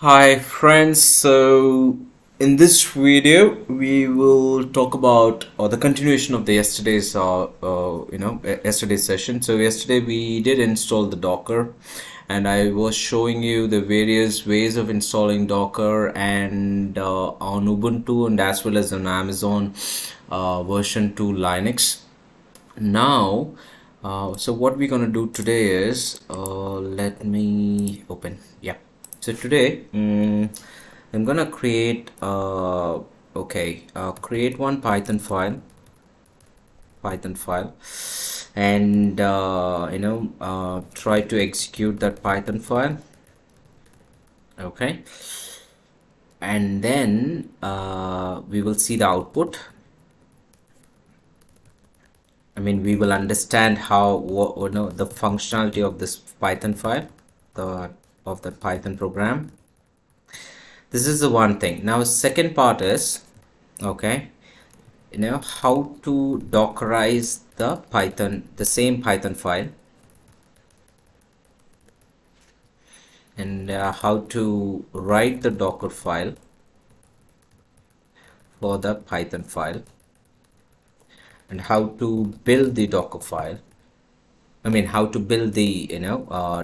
Hi friends, so in this video we will talk about the continuation of the yesterday's session. So yesterday we did install the Docker, and I was showing you the various ways of installing Docker and on Ubuntu and as well as on Amazon version 2 Linux. Now, so what we're gonna do today is, let me open. Yeah. So today, I'm gonna create, create one Python file, and try to execute that Python file. Okay, and then we will see the output. I mean, we will understand how the functionality of this Python file, the of the Python program. This is the one thing. Now, second part is, okay, how to dockerize the same Python file, and how to write the Docker file for the Python file, and how to build the Docker file. I mean, how to build the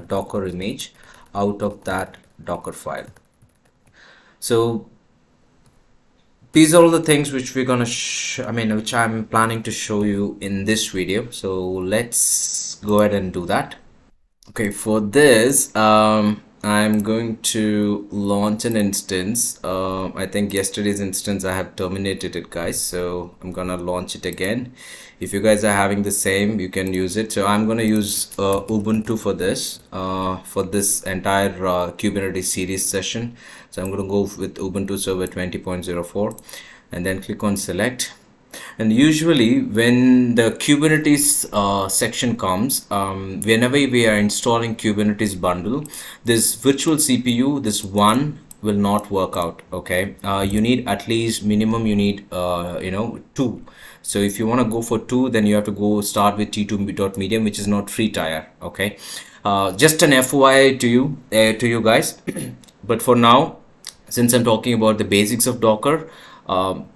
Docker image out of that Docker file. So these are all the things which we're gonna which I'm planning to show you in this video. So let's go ahead and do that. Okay, for this, I'm going to launch an instance. I think yesterday's instance I have terminated it, guys. So I'm gonna launch it again. If you guys are having the same, you can use it. So I'm gonna use Ubuntu for this entire Kubernetes series session. So I'm gonna go with Ubuntu Server 20.04, and then click on select. And usually when the Kubernetes section comes, whenever we are installing Kubernetes bundle, this virtual CPU, this one will not work out. Okay, you need at least minimum, you need two. So if you want to go for two, then you have to go start with T2.medium, which is not free tier. Okay, just an FYI to you guys. But for now, since I'm talking about the basics of Docker, so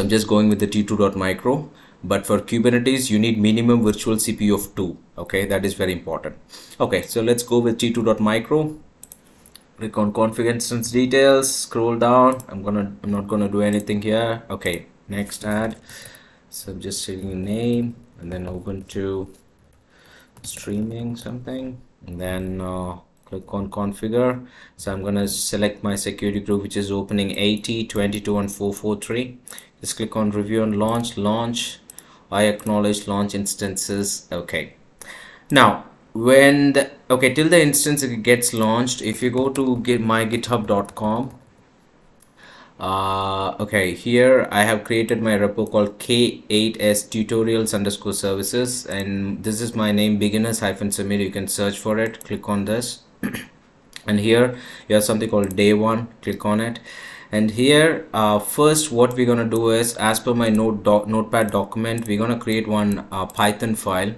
I'm just going with the T2.micro. But for Kubernetes, you need minimum virtual CPU of 2. Okay, that is very important. Okay, so let's go with T2.micro. Click on config instance details, scroll down. I'm not gonna do anything here. Okay, next add. So I'm just setting a name, and then open to streaming something, and then click on configure. So I'm gonna select my security group, which is opening 80, 22, and 443. Just click on review and launch. I acknowledge launch instances. Okay, now when till the instance gets launched, if you go to mygithub.com, okay, here I have created my repo called K8S tutorials underscore services, and this is my name, beginners-samir. You can search for it, click on this. And here you have something called day one, click on it. And here first what we're gonna do is, as per my notepad document, we're gonna create one Python file.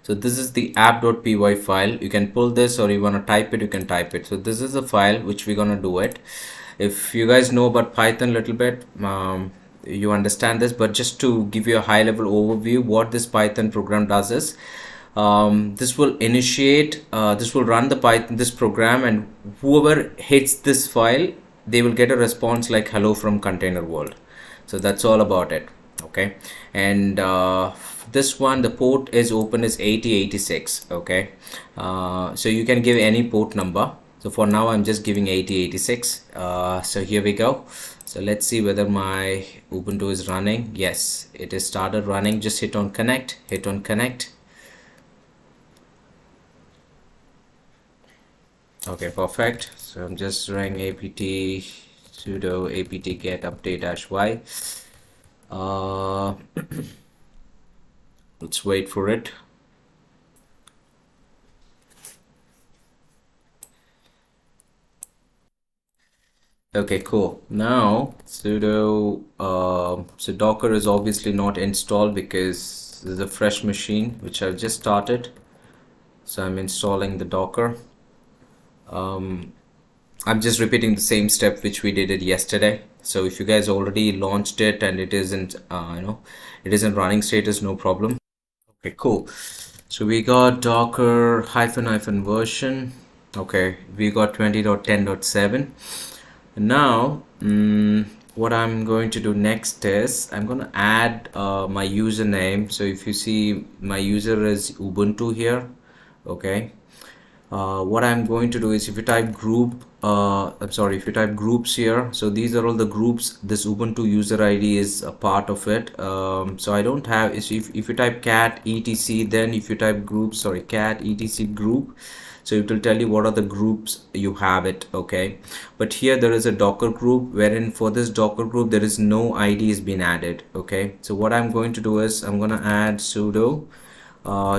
So this is the app.py file. You can pull this, or you want to type it, you can type it. So this is a file which we're gonna do it. If you guys know about Python a little bit, you understand this, but just to give you a high level overview, what this Python program does is, this will run this program, and whoever hits this file, they will get a response like hello from container world. So that's all about it. Okay, and this one, the port is open is 8086. Okay, so you can give any port number. So for now I'm just giving 8086. So here we go. So let's see whether my Ubuntu is running. Yes, it is started running. Just hit on connect. Okay, perfect. So I'm just running apt sudo apt get update -y. Let's wait for it. Okay, cool. Now sudo so Docker is obviously not installed because this is a fresh machine which I've just started. So I'm installing the Docker. I'm just repeating the same step which we did it yesterday. So if you guys already launched it and it isn't, it isn't running status, no problem. Okay, cool. So we got Docker hyphen version. Okay, we got 20.10.7. Now, what I'm going to do next is I'm going to add my username. So if you see my user is Ubuntu here, okay. What I'm going to do is if you type group, I'm sorry, if you type groups here, so these are all the groups. This Ubuntu user ID is a part of it. So I don't have, if you type cat etc, then if you type group, sorry, cat etc group, so it will tell you what are the groups you have it, okay. But here there is a Docker group, wherein for this Docker group there is no ID has been added, okay. So what I'm going to do is I'm going to add sudo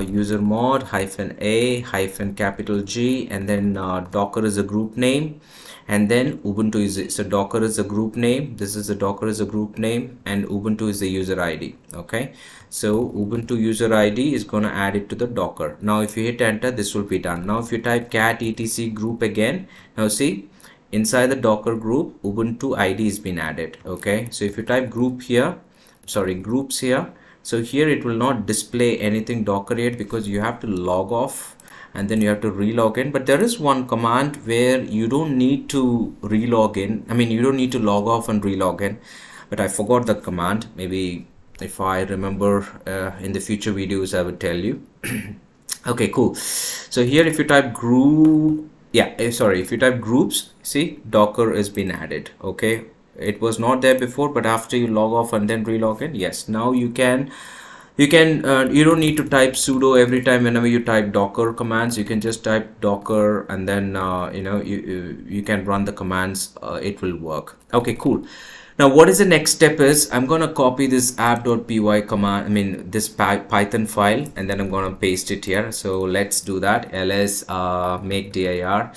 user mod -a capital G, and then Docker is a group name, and then Ubuntu is, so Docker is a group name, this is a Docker is a group name, and Ubuntu is the user ID, okay. So Ubuntu user ID is going to add it to the Docker. Now if you hit enter, this will be done. Now if you type cat etc group again, now see inside the Docker group Ubuntu ID has been added, okay. So if you type group here, sorry, groups here, so here it will not display anything Docker yet because you have to log off and then you have to relog in. But there is one command where you don't need to relog in, I mean you don't need to log off and relog in, but I forgot the command. Maybe if I remember in the future videos I would tell you. Okay, cool. So here if you type group, yeah, sorry, if you type groups, see Docker has been added, okay. It was not there before, but after you log off and then relog in, yes, now you can you don't need to type sudo every time whenever you type Docker commands. You can just type Docker and then you can run the commands, it will work. Okay, cool. Now what is the next step is I'm going to copy this app.py command, I mean this Python file, and then I'm going to paste it here. So let's do that. ls make dir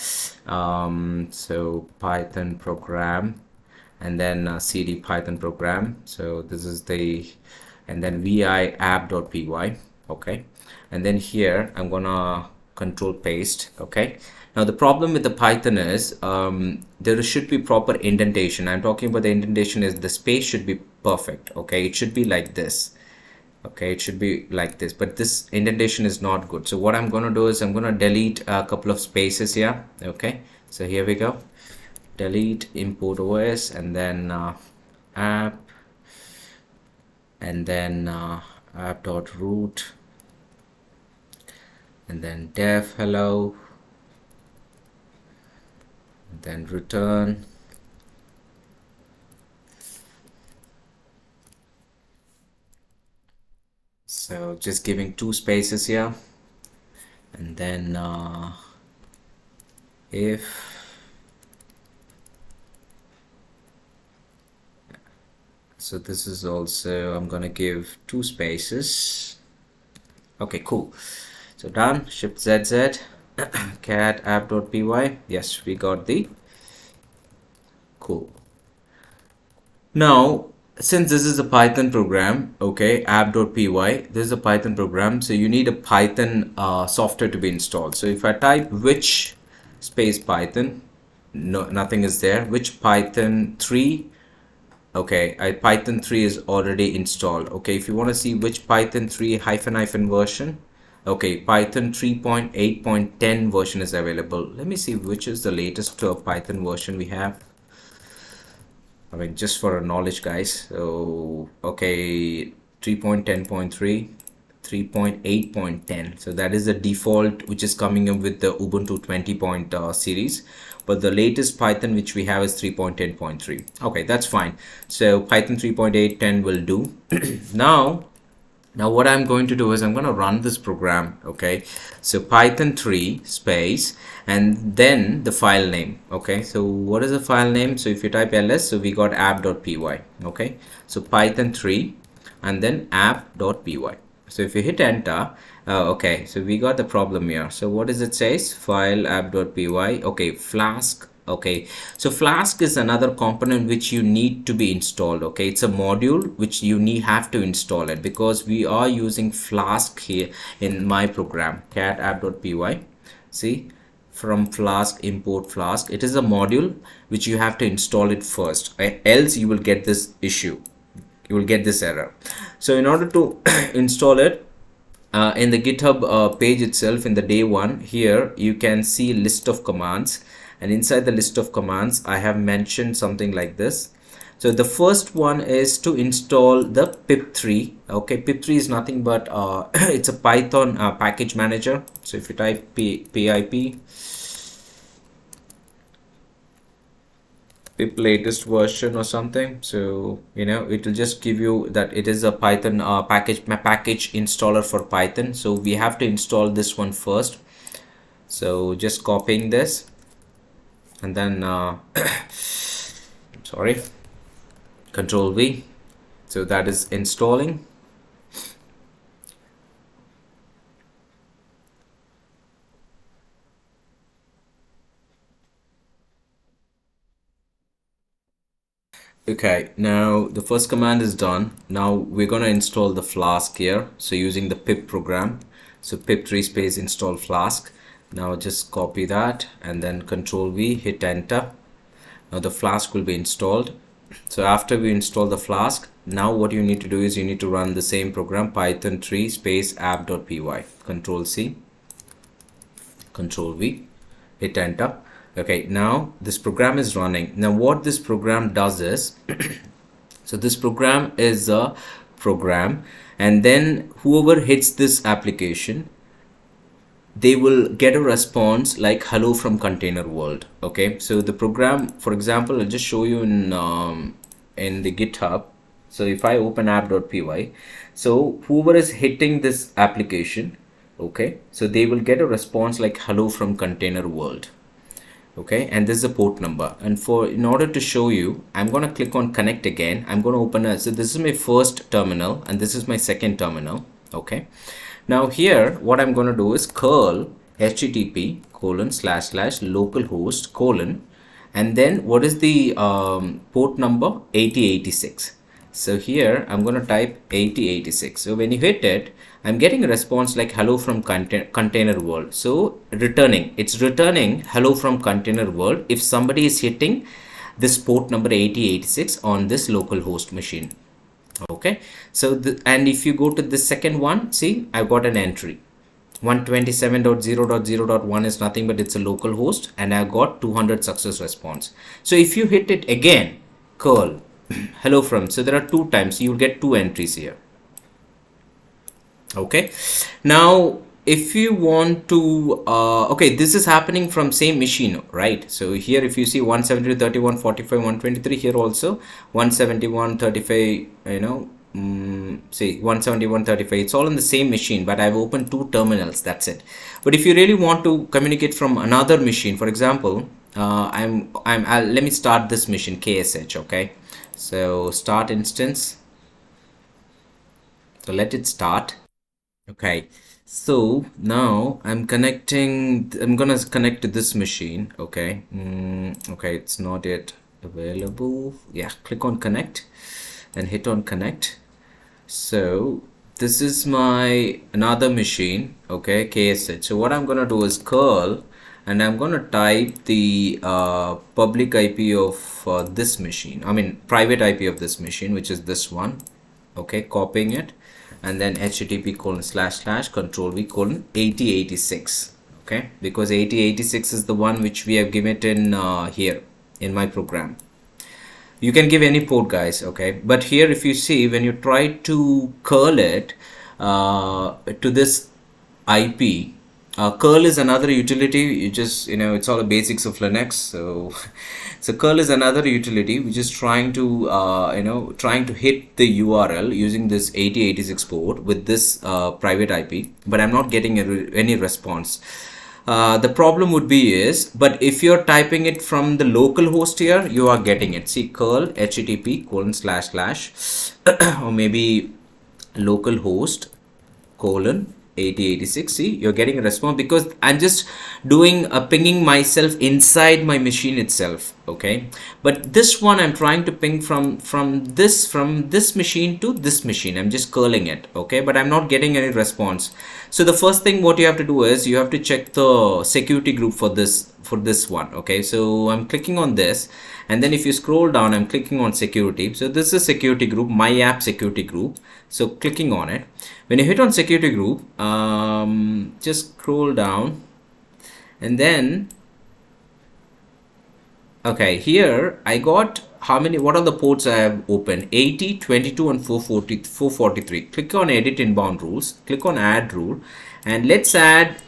so Python program, and then cd Python program. So this is the, and then vi app.py, okay. And then here I'm gonna control paste, okay. Now the problem with the Python is there should be proper indentation. I'm talking about the indentation is the space should be perfect, okay. It should be like this, okay. It should be like this, but this indentation is not good. So what I'm going to do is I'm going to delete a couple of spaces here, okay. So here we go, delete import OS, and then app, and then app.root, and then def hello, and then return, so just giving two spaces here, and then if, so this is also, I'm gonna give two spaces. Okay, cool. So done. Shift ZZ cat app.py. Yes, we got the, cool. Now since this is a Python program, okay, app.py, this is a Python program, so you need a Python software to be installed. So if I type which space Python, no, nothing is there. Which Python 3, okay, Python 3 is already installed. Okay, if you want to see which Python 3 hyphen version, okay, Python 3.8.10 version is available. Let me see which is the latest Python version we have. I mean, just for our knowledge, guys. So okay, 3.10.3, 3.8.10. So that is the default which is coming up with the Ubuntu 20 series, but the latest Python which we have is 3.10.3. okay, that's fine. So Python 3.8.10 will do. Now what I'm going to do is I'm going to run this program, okay. So Python 3 space and then the file name, okay. So what is the file name? So if you type ls, so we got app.py, okay. So Python 3 and then app.py. So if you hit enter, okay, so we got the problem here. So what does it says? File app.py, okay, Flask. Okay, so Flask is another component which you need to be installed, okay. It's a module which you have to install it, because we are using Flask here in my program cat app.py. See, from Flask, import Flask. It is a module which you have to install it first, else you will get this issue, you will get this error. So in order to install it, in the GitHub page itself, in the day one, here you can see list of commands, and inside the list of commands I have mentioned something like this. So the first one is to install the pip3. Okay, pip3 is nothing but it's a Python package manager. So if you type pip latest version or something, so it will just give you that it is a Python package installer for Python. So we have to install this one first. So just copying this, and then sorry, Control V. So that is installing. Okay, now the first command is done. Now we're going to install the Flask here. So using the pip program. So pip3 space install Flask. Now just copy that and then Control V, hit enter. Now the Flask will be installed. So after we install the Flask, now what you need to do is you need to run the same program, python 3 space app.py. Control C, Control V, hit enter. Okay, now this program is running. Now what this program does is, so this program is a program, and then whoever hits this application, they will get a response like hello from container world. Okay, so the program, for example, I'll just show you in the GitHub. So if I open app.py, so whoever is hitting this application, okay, so they will get a response like hello from container world. Okay, and this is a port number, and in order to show you, I'm going to click on connect again. I'm going to open so this is my first terminal and this is my second terminal. Okay, now here what I'm going to do is curl http ://localhost : and then what is the port number? 8086. So here I'm going to type 8086. So when you hit it, I'm getting a response like hello from container world. So it's returning hello from container world if somebody is hitting this port number 8086 on this local host machine. Okay, so and if you go to the second one, see, I've got an entry 127.0.0.1 is nothing but it's a local host, and I've got 200 success response. So if you hit it again, curl hello from, so there are 2 times, you'll get 2 entries here. Okay, now if you want to okay, this is happening from same machine, right? So here if you see 172.31, 45, 123, here also 171.35, see 171.35, it's all on the same machine, but I've opened 2 terminals, that's it. But if you really want to communicate from another machine, for example, let me start this machine KSH. Okay, so start instance, so let it start. Okay, so now I'm gonna connect to this machine. Okay, okay, it's not yet available. Yeah, click on connect and hit on connect. So this is my another machine. Okay, KSH. So what I'm gonna do is curl, and I'm gonna type the public IP of this machine, private IP of this machine, which is this one. Okay, copying it, and then http :// Control V : 8086. Okay, because 8086 is the one which we have given it in here in my program. You can give any port, guys. Okay, but here if you see, when you try to curl it to this IP, curl is another utility. You just it's all the basics of Linux. So curl is another utility which is trying to hit the URL using this 8086 port with this private IP, but I'm not getting any response. The problem would be but if you're typing it from the local host here, you are getting it. See, curl http :// or maybe localhost : 8086. See, you're getting a response because I'm just doing a pinging myself inside my machine itself. okay? But this one I'm trying to ping from this machine to this machine. I'm just curling it, okay? But I'm not getting any response. So the first thing what you have to do is you have to check the security group for this one, okay? So I'm clicking on this, and then if you scroll down, I'm clicking on security. So this is security group, my app security group. So clicking on it, when you hit on security group, just scroll down, and then okay, here I got how many, what are the ports I have opened? 80, 22 and 443. Click on edit inbound rules, click on add rule, and let's add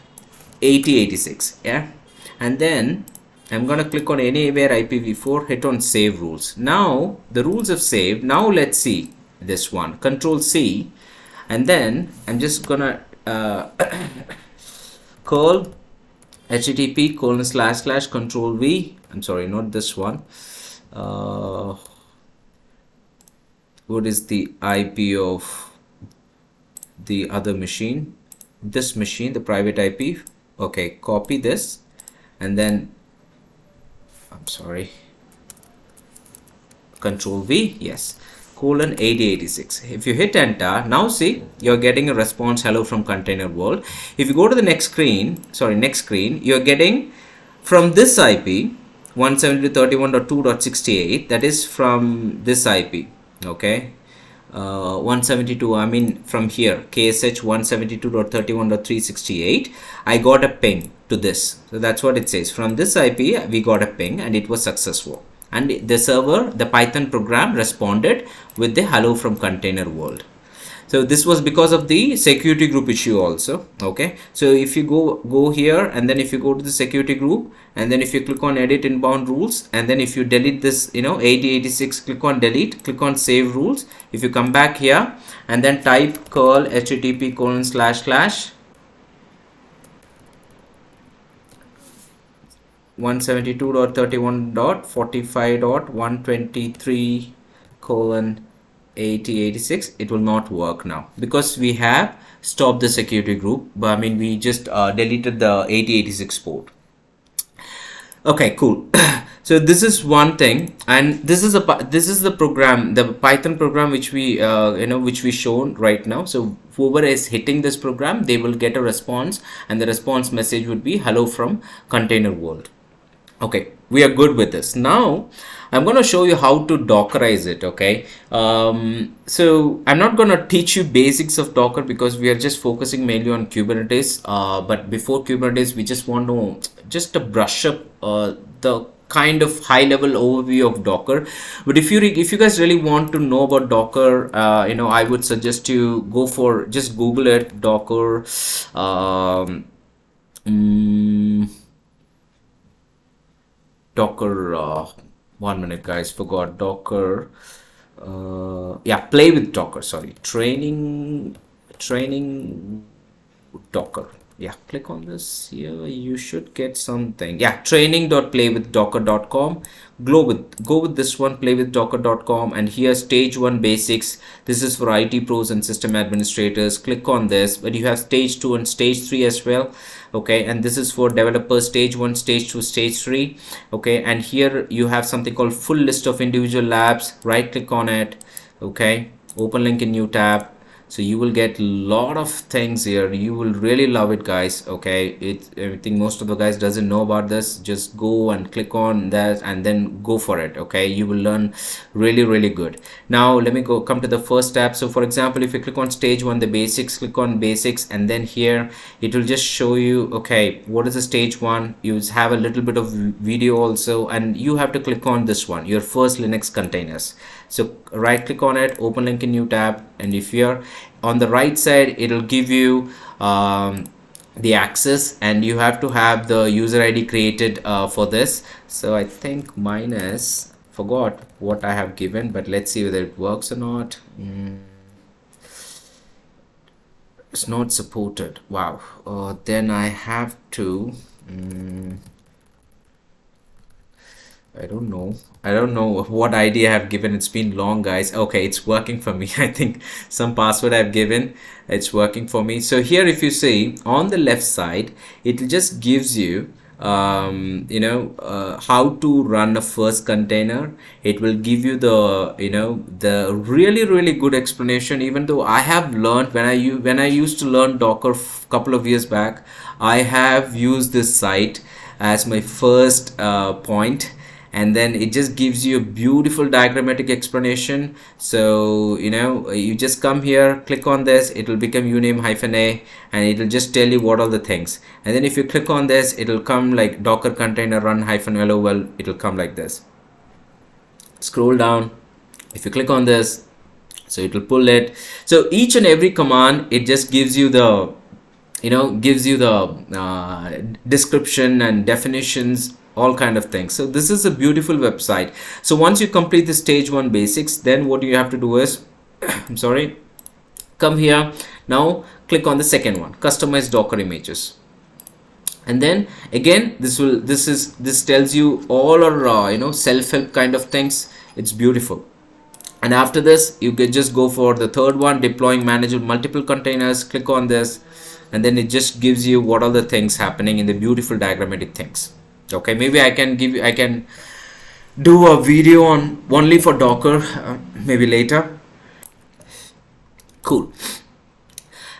8086, yeah? And then I'm gonna click on anywhere IPv4, hit on save rules. Now the rules have saved. Now let's see this one, Control C, and then I'm just gonna curl http://control V. I'm sorry, not this one. What is the IP of the other machine? This machine, the private IP. Okay, copy this, and then I'm sorry, Control V, yes, colon 8086. If you hit enter, now see you're getting a response, hello from container world. If you go to the next screen, you're getting from this IP 172.31.2.68, that is from this IP, okay? 172, I mean from here, KSH 172.31.368, I got a ping to this. So that's what it says. From this IP we got a ping and it was successful, and the server, the Python program, responded with the hello from container world. So this was because of the security group issue also, okay? So if you go here, and then if you go to the security group, and then if you click on edit inbound rules, and then if you delete this, 8086, click on delete, click on save rules. If you come back here and then type curl http:// 172.31.45.123:8086, it will not work now because we have stopped the security group, but I mean we just deleted the 8086 port. Okay, cool. So this is one thing, and this is the program, the Python program which we which we shown right now. So whoever is hitting this program, they will get a response, and the response message would be hello from container world. Okay, we are good with this. Now I'm going to show you how to dockerize it, okay? So I'm not going to teach you basics of Docker because we are just focusing mainly on Kubernetes, but before Kubernetes we just want to just to brush up the kind of high level overview of Docker. But if you guys really want to know about Docker, I would suggest you go for, just Google it, Docker. Docker, 1 minute guys, forgot Docker, yeah, play with Docker, sorry, training Docker, yeah, click on this here, you should get something, yeah, training.playwithdocker.com. go with this one, playwithdocker.com, and here stage 1 basics. This is for IT pros and system administrators. Click on this, but you have stage 2 and stage 3 as well, okay? And this is for developers, stage 1, stage 2, stage 3, okay? And here you have something called full list of individual labs. Right click on it, okay, open link in new tab. So you will get a lot of things here. You will really love it, guys, okay? I think most of the guys doesn't know about this. Just go and click on that and then go for it, okay? You will learn really good. Now let me come to the first tab. So for example, if you click on stage 1, the basics, click on basics, and then here it will just show you, okay, what is the stage 1. You have a little bit of video also, and you have to click on this one, your first Linux containers. So right click on it, open link in new tab, and if you're on the right side, it'll give you the access, and you have to have the user ID created for this. So I think mine is, forgot what I have given, but let's see whether it works or not. It's not supported. Wow. Then I have to I don't know what ID I have given. It's been long, guys. Okay, it's working for me. I think some password I've given, it's working for me. So here if you see on the left side, it just gives you how to run a first container. It will give you the the really good explanation. Even though I have learned when I used to learn Docker couple of years back, I have used this site as my first point, and then it just gives you a beautiful diagrammatic explanation. So you just come here, click on this, it will become uname -a, and it will just tell you what are the things. And then if you click on this, it will come like docker container run -lol. It will come like this. Scroll down, if you click on this, so it will pull it. So each and every command, it just gives you the description and definitions, all kind of things. So this is a beautiful website. So once you complete the stage 1 basics, then what you have to do is I'm sorry, come here. Now click on the second one, customize Docker images. And then again, this tells you all our self-help kind of things. It's beautiful. And after this, you can just go for the third one, deploying manageable multiple containers. Click on this, and then it just gives you what are the things happening in the beautiful diagrammatic things. Okay, maybe I can do a video on only for Docker, maybe later. Cool.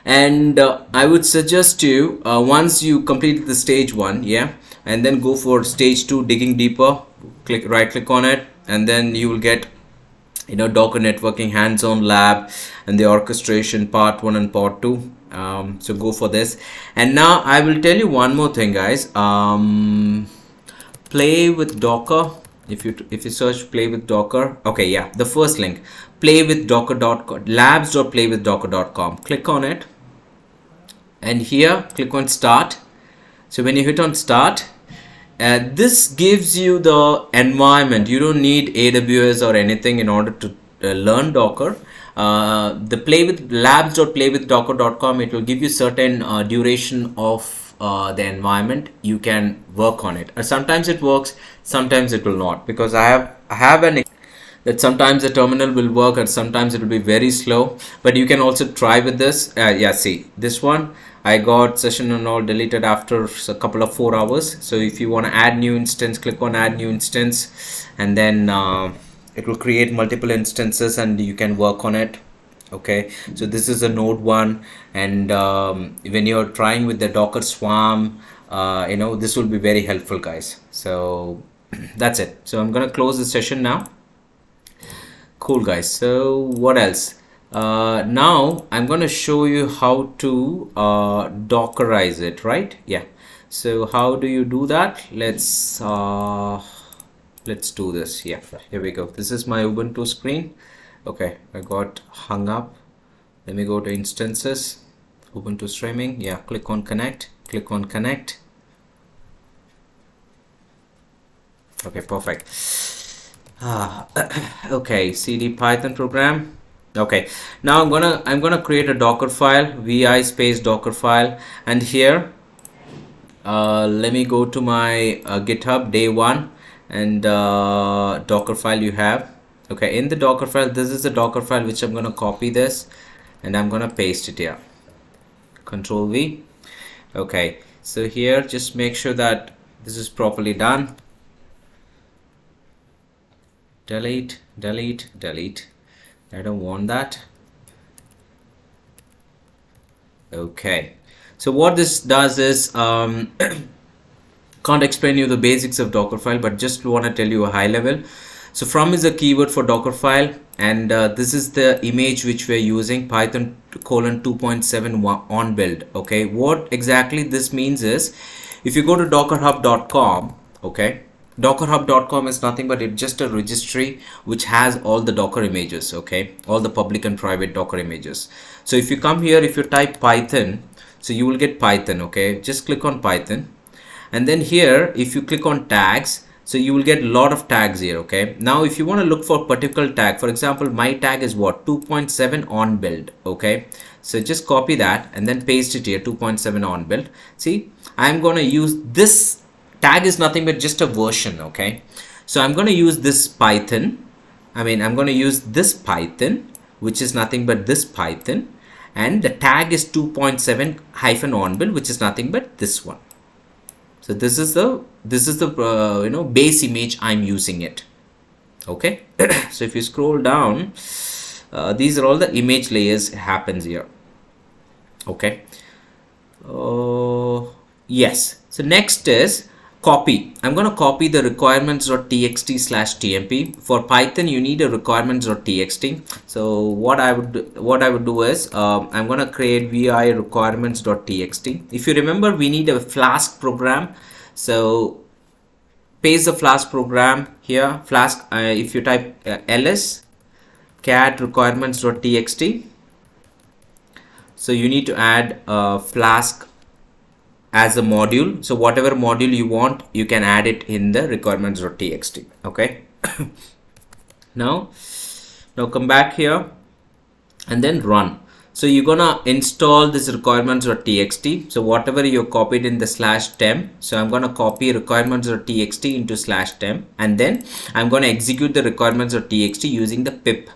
And I would suggest you, once you complete the stage 1, yeah, and then go for stage 2, digging deeper. Right click on it, and then you will get Docker networking hands-on lab and the orchestration part 1 and part 2. So go for this. And now I will tell you one more thing, guys. Play with Docker. If you search play with Docker, okay, yeah, the first link, playwithdocker.com, labs.playwithdocker.com. Click on it, and here click on start. So when you hit on start, this gives you the environment. You don't need AWS or anything in order to learn Docker. The play with labs.playwithdocker.com, it will give you certain duration of the environment. You can work on it. Sometimes it works, sometimes it will not, because I have an that sometimes the terminal will work and sometimes it will be very slow. But you can also try with this. Yeah, see this one, I got session and all deleted after a couple of 4 hours. So if you want to add new instance, click on add new instance, and then it will create multiple instances and you can work on it. Okay, so this is a node 1, and when you're trying with the Docker Swarm, this will be very helpful, guys. So that's it. So I'm gonna close the session now. Cool, guys. So what else? Now I'm going to show you how to Dockerize it, right? Yeah. So how do you do that? Let's do this. Yeah, here we go. This is my Ubuntu screen. Okay, I got hung up. Let me go to instances, Ubuntu streaming. Yeah, click on connect. Click on connect. Okay, perfect. Okay, cd python program. Okay, now I'm gonna create a Docker file, vi space Docker file, and here let me go to my GitHub day 1, and Docker file you have. Okay, in the Docker file, this is the Docker file which I'm gonna copy this, and I'm gonna paste it here. Control V. Okay, so here just make sure that this is properly done. Delete, delete, delete. I don't want that. Okay, so what this does is can't explain you the basics of Dockerfile, but just want to tell you a high level. So from is a keyword for Dockerfile, and this is the image which we're using, Python :2.7 on build. Okay, what exactly this means is, if you go to dockerhub.com, okay, dockerhub.com is nothing but it's just a registry which has all the Docker images, okay, all the public and private Docker images. So if you come here, if you type Python, so you will get Python. Okay, just click on Python, and then here if you click on tags, so you will get a lot of tags here. Okay, now if you want to look for a particular tag, for example, my tag is what, 2.7 on build. Okay, so just copy that and then paste it here, 2.7 on build. See, I'm going to use this tag, is nothing but just a version. Okay, so I'm going to use this Python. I'm going to use this Python, which is nothing but this Python, and the tag is 2.7 -on build, which is nothing but this one. So this is the base image I'm using it. Okay. So if you scroll down, these are all the image layers happens here. Okay. Yes. So next is copy. I'm going to copy the requirements.txt/tmp. For Python, you need a requirements.txt. So what I would do is I'm going to create vi requirements.txt. If you remember, we need a Flask program. So paste the Flask program here. Flask. If you type ls cat requirements.txt. So you need to add Flask as a module. So whatever module you want, you can add it in the requirements.txt. Okay. now come back here and then run. So you're gonna install this requirements.txt. So whatever you copied in the /temp, so I'm gonna copy requirements.txt into /temp, and then I'm gonna execute the requirements.txt using the pip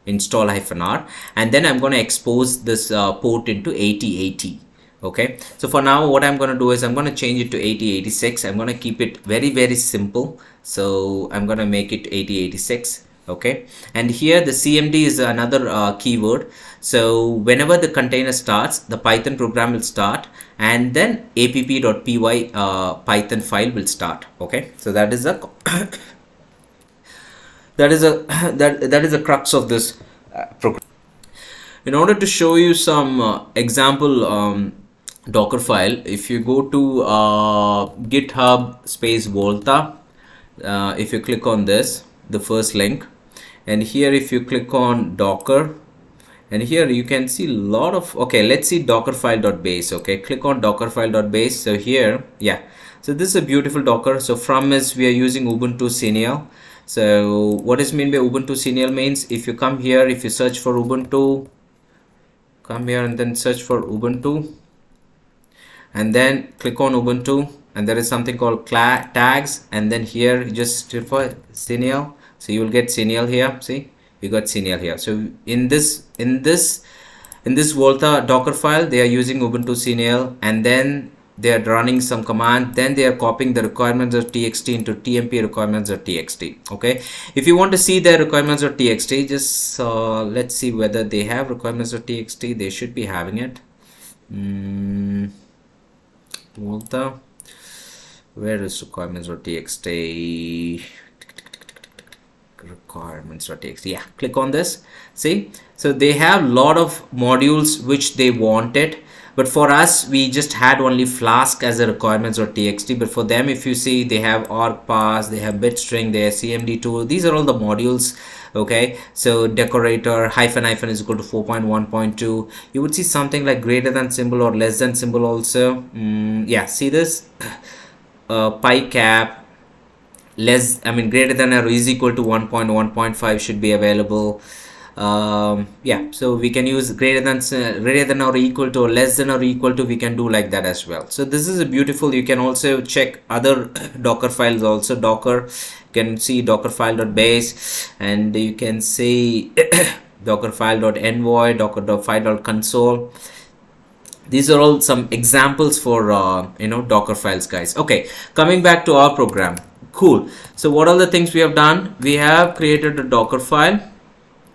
install -r, and then I'm going to expose this port into 8080. Okay, so for now what I'm going to do is I'm going to change it to 8086. I'm going to keep it very simple, so I'm going to make it 8086. Okay, and here the cmd is another keyword. So whenever the container starts, the Python program will start, and then app.py Python file will start. Okay, so that is a that is a crux of this program. In order to show you some example Docker file, if you go to GitHub space Volta, if you click on this, the first link, and here if you click on Docker, and here you can see a lot of, okay, let's see dockerfile.base. Okay, click on dockerfile.base. So here, yeah, so this is a beautiful Docker. So from is we are using Ubuntu Xenial. So what is meant by Ubuntu Xenial means, if you come here, if you search for Ubuntu, come here and then search for Ubuntu, and then click on Ubuntu, and there is something called tags, and then here you just search for Xenial. So you will get Xenial here. See, you got Xenial here. So in this Volta Docker file, they are using Ubuntu Xenial, and then they are running some command, then they are copying the requirements.txt into tmp requirements.txt. Okay, if you want to see their requirements.txt, just let's see whether they have requirements.txt. They should be having it. Volta, where is requirements.txt? Requirements.txt, yeah, click on this. See, so they have a lot of modules which they wanted, but for us we just had only Flask as a requirements.txt. But for them, if you see, they have argparse, they have bitstring, they have cmd2. These are all the modules. Okay, so decorator --- is equal to 4.1.2. you would see something like greater than symbol or less than symbol also. Yeah, see this picap greater than or is equal to 1.1.5 should be available. Yeah, so we can use greater than or equal to, or less than or equal to, we can do like that as well. So this is a beautiful. You can also check other Docker files also. Docker, you can see dockerfile.base, and you can see dockerfile.envoy, docker.file.console. These are all some examples for Docker files, guys. Okay, coming back to our program. Cool. So what are the things we have done? We have created a Docker file,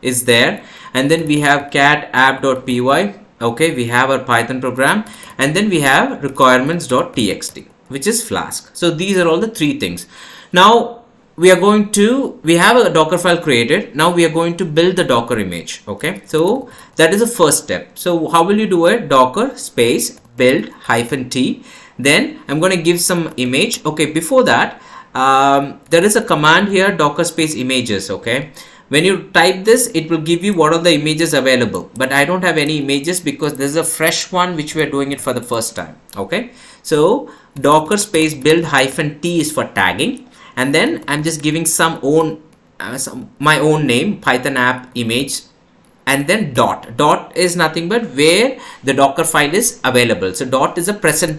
is there, and then we have cat app.py. Okay, we have our Python program, and then we have requirements.txt, which is Flask. So these are all the three things. Now we have a Docker file created. Now we are going to build the Docker image. Okay, so that is the first step. So how will you do it? Docker space build -t. Then I'm going to give some image. Okay, before that, there is a command here, docker space images. Okay, when you type this, it will give you what are the images available, but I don't have any images because this is a fresh one which we are doing it for the first time. Okay, so docker space build -t is for tagging, and then I'm just giving my own name, Python app image, and then dot is nothing but where the Docker file is available. So dot is a present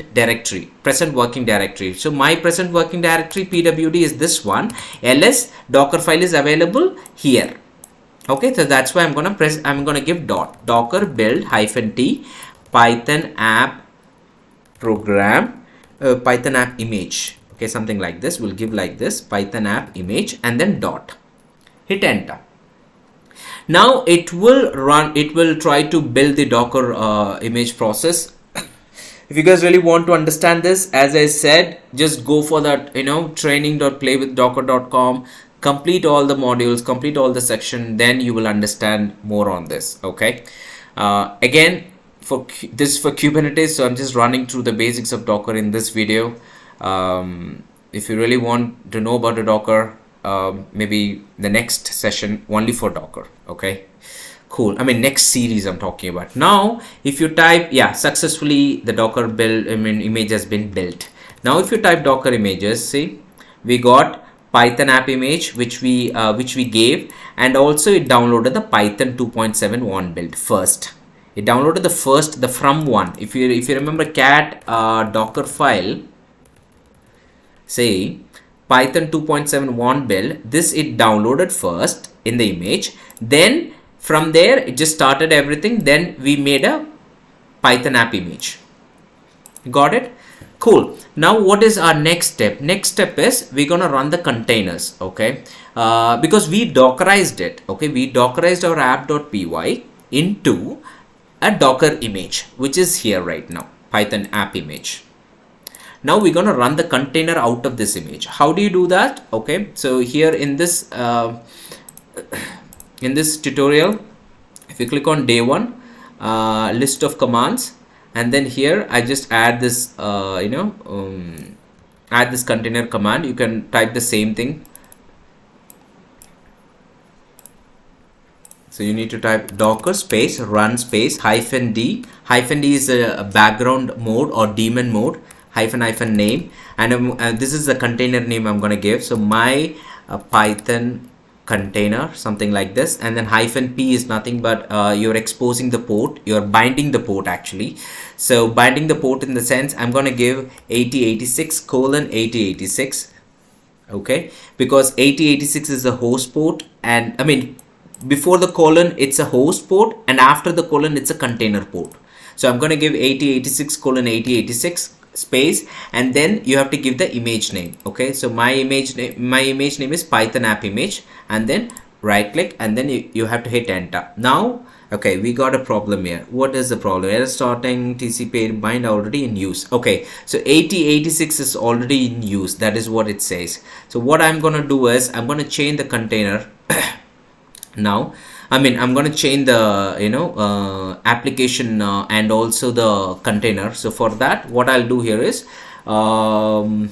working directory. So my present working directory pwd is this one. ls Docker file is available here. Okay, so that's why I'm gonna give docker build -t Python app program Python app image. Okay, something like this. We'll give like this, Python app image, and then dot. Hit enter. Now it will run, it will try to build the Docker image process. If you guys really want to understand this, as I said, just go for that, training.playwithdocker.com, complete all the modules, complete all the section, then you will understand more on this. Okay. Again, for this for Kubernetes, so I'm just running through the basics of Docker in this video. If you really want to know about the Docker, maybe the next session only for Docker. Okay, cool. I mean, next series I'm talking about. Now if you type, yeah, successfully the Docker build, image has been built. Now if you type Docker images, see, we got Python app image which we gave, and also it downloaded the Python 2.7 build first. It downloaded the from one. If you remember cat docker file, say Python 2.7 build, this it downloaded first in the image, then from there it just started everything, then we made a Python app image. Got it? Cool. Now what is our next step? Next step is we're gonna run the containers. Okay, because we dockerized it. Okay, we dockerized our app.py into a Docker image, which is here right now, Python app image. Now we're going to run the container out of this image. How do you do that? Okay, so here in this tutorial, if you click on day one, list of commands, and then here I just add this add this container command. You can type the same thing. So you need to type docker space run space -d. -d is a background mode or daemon mode, hyphen name, and this is the container name I'm going to give. So my Python container, something like this, and then -p is nothing but you're exposing the port, you're binding the port actually. So binding the port in the sense I'm going to give 8086:8086. Okay, because 8086 is the host port, and I mean before the colon it's a host port, and after the colon it's a container port. So I'm going to give 8086:8086 space, and then you have to give the image name. Okay, so my image name is Python app image, and then right click, and then you have to hit enter. Now okay, we got a problem here. What is the problem? Error starting TCP bind already in use. Okay, so 8086 is already in use, that is what it says. So what I'm going to do is I'm going to change the container now. I'm going to change the application and also the container. So for that, what I'll do here is vi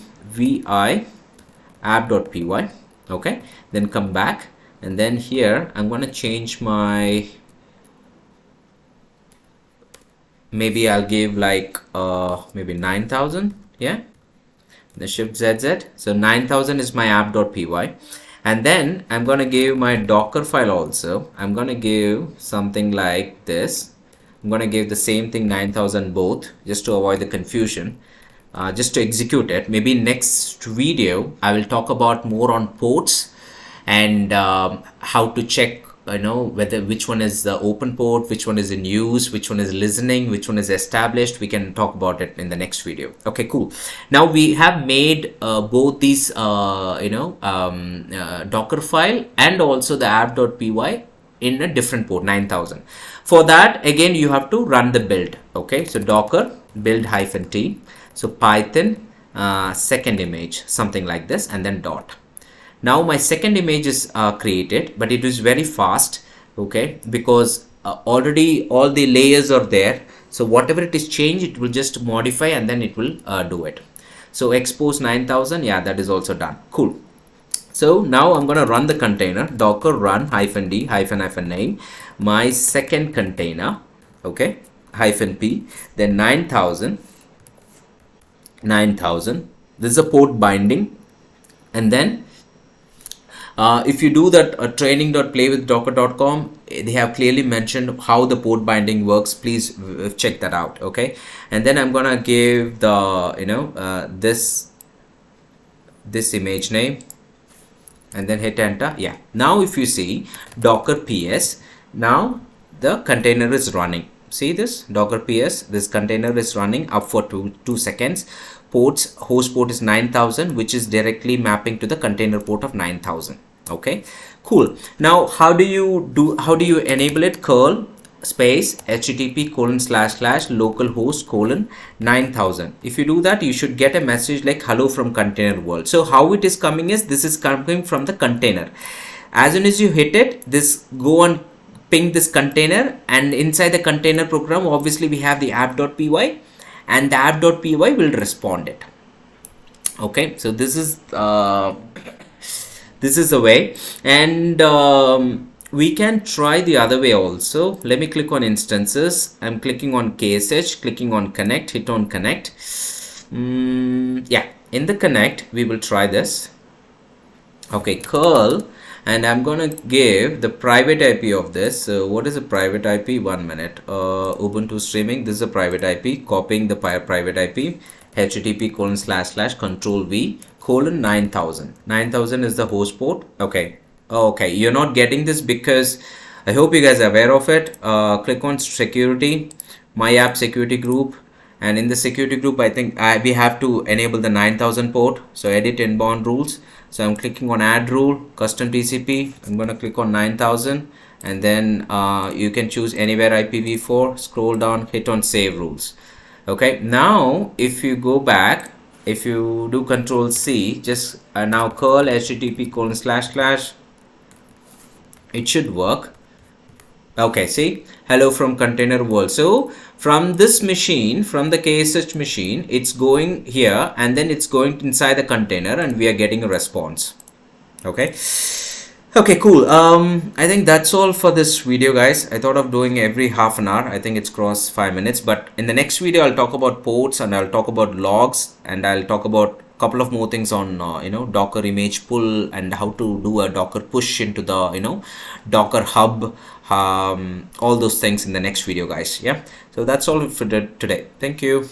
app.py. Okay, then come back, and then here I'm going to change my, maybe I'll give like maybe 9000. Yeah, the shift ZZ. So 9000 is my app.py. And then I'm going to give my Docker file also. I'm going to give something like this. I'm going to give the same thing 9000 both, just to avoid the confusion, just to execute it. Maybe next video I will talk about more on ports and how to check whether which one is the open port, which one is in use, which one is listening, which one is established. We can talk about it in the next video. Okay, cool. Now we have made both these Docker file and also the app.py in a different port 9000. For that, again you have to run the build. Okay, so docker build -t, so Python second image, something like this, and then dot. Now my second image is created, but it is very fast. Okay, because already all the layers are there, so whatever it is changed, it will just modify and then it will do it. So expose 9000, yeah, that is also done. Cool. So now I'm going to run the container, docker run -d -name, my second container. Okay, -p, then 9000. This is a port binding, and then if you do that training.playwithdocker.com, they have clearly mentioned how the port binding works. Please check that out. Okay, and then I'm gonna give the this image name, and then hit enter. Yeah, now if you see docker ps, now the container is running. See this docker ps, this container is running up for two seconds. ports, host port is 9000, which is directly mapping to the container port of 9000. Okay, cool. Now how do you enable it? Curl space http colon slash slash localhost colon 9000. If you do that, you should get a message like hello from container world. So how it is coming is, this is coming from the container. As soon as you hit it, this go and ping this container, and inside the container program, obviously we have the app.py, and the app.py will respond it. Okay, so this is the way. And we can try the other way also. Let me click on instances. I'm clicking on KSH, clicking on connect, hit on connect. Yeah, in the connect we will try this. Okay, curl, and I'm gonna give the private IP of this. So what is a private IP? 1 minute. Ubuntu streaming, this is a private IP. Copying the private IP, http colon slash slash control V colon 9000. 9000 is the host port. Okay, okay, you're not getting this because I hope you guys are aware of it. Click on security, my app security group, and in the security group, I think we have to enable the 9000 port. So edit inbound rules. So I'm clicking on add rule, custom TCP. I'm going to click on 9000, and then you can choose anywhere IPv4, scroll down, hit on save rules. Okay, now if you go back, if you do control C, just now curl http colon slash slash, it should work. Okay, see, hello from container world. So from this machine, from the KSH machine, it's going here, and then it's going inside the container, and we are getting a response. Okay, okay, cool. I think that's all for this video, guys. I thought of doing every half an hour. I think it's crossed 5 minutes, but in the next video I'll talk about ports, and I'll talk about logs, and I'll talk about couple of more things on Docker image pull, and how to do a Docker push into the Docker hub, all those things in the next video, guys. Yeah, so that's all for today. Thank you.